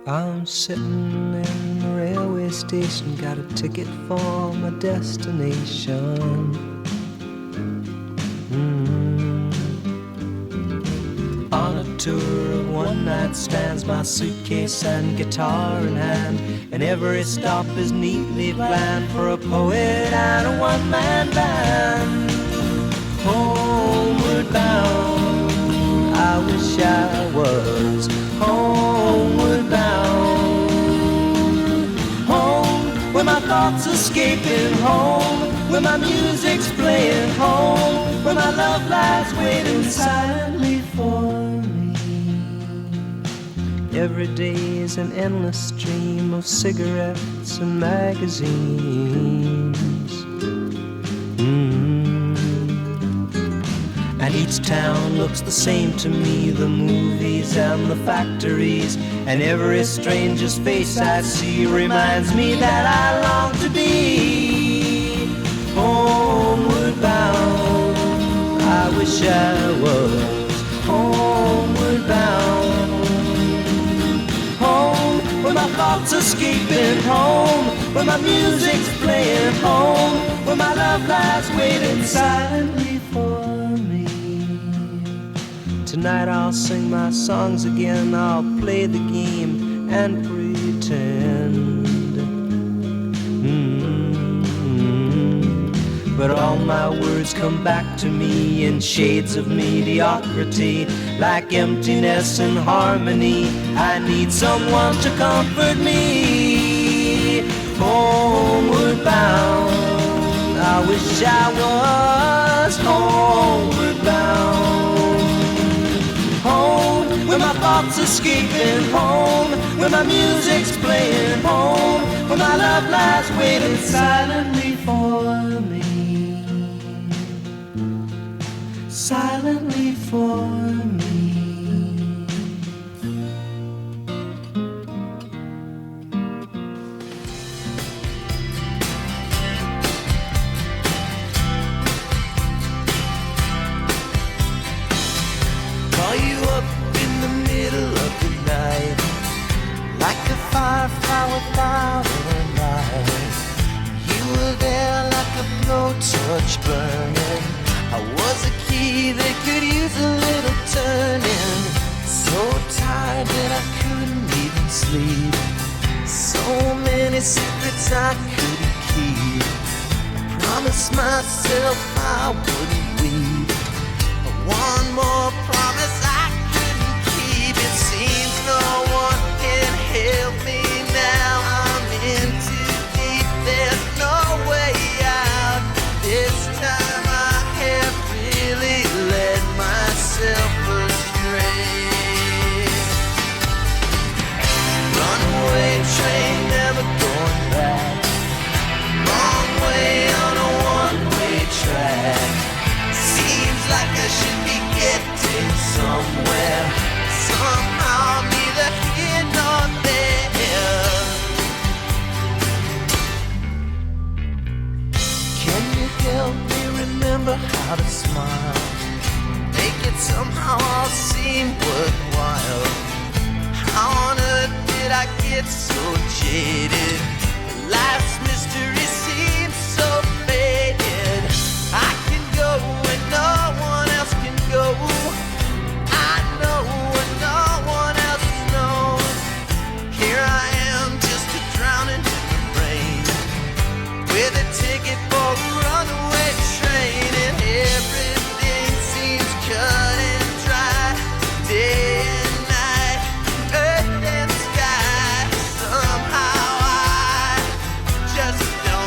I'm sitting in the railway station, got a ticket for my destination. On a tour of one-night stands, my suitcase and guitar in hand, and every stop is neatly planned for a poet and a one-man band. Homeward bound, I wish I was homeward bound. Home, where my thoughts escaping, home, where my music's playing, home, where my love lies waiting silently for me. Every day is an endless stream of cigarettes and magazines. And each town looks the same to me, the movies and the factories, and every stranger's face I see reminds me that I long to be homeward bound. I wish I was homeward bound. Home, where my thoughts escaping, home, where my music's playing, home, where my love lies waiting silently for me. Tonight I'll sing my songs again, I'll play the game and pretend. But all my words come back to me in shades of mediocrity, like emptiness and harmony. I need someone to comfort me. Homeward bound, I wish I was homeward bound. Home, where my thoughts escaping, home, where my music's playing, home, where my love lies waiting silently for me. Silently for me. Call you up in the middle of the night, like a firefly without a light. You were there like a blowtorch burning. I was a key that could use a little turning. So tired that I couldn't even sleep. So many secrets I couldn't keep. I promised myself I wouldn't weep. But one more promise I couldn't keep. It seems no one can help me now. I'm in too deep, there's no way out. This time I have really led myself astray. Runaway train, never going back. Wrong way on a one-way track. Seems like I should be getting somewhere. Somehow neither here nor there. Can you help me remember how to smile? Make it somehow all seem worthwhile. How on earth did I get so jaded? Life's mystery seems so faded. I can go where no one else can go. I know what no one else knows. Here I am, just a drowning in the rain, with a ticket for a runaway train, and everything seems cut and dry. Day and night, earth and sky. Somehow I just don't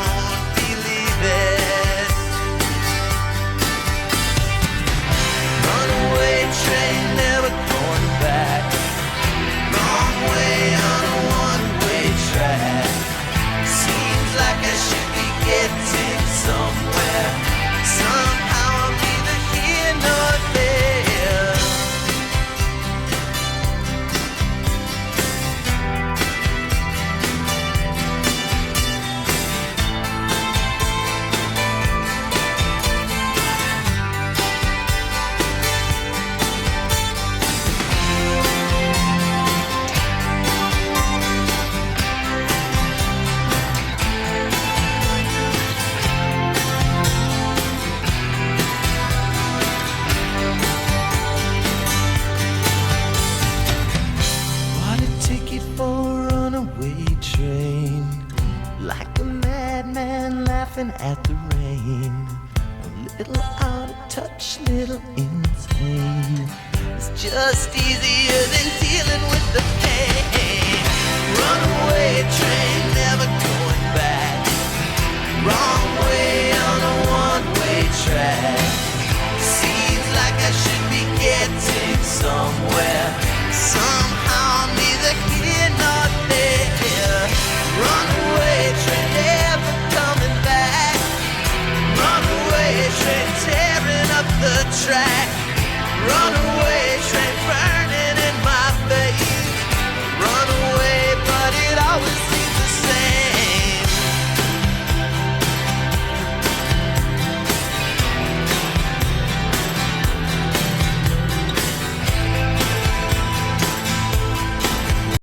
just easier than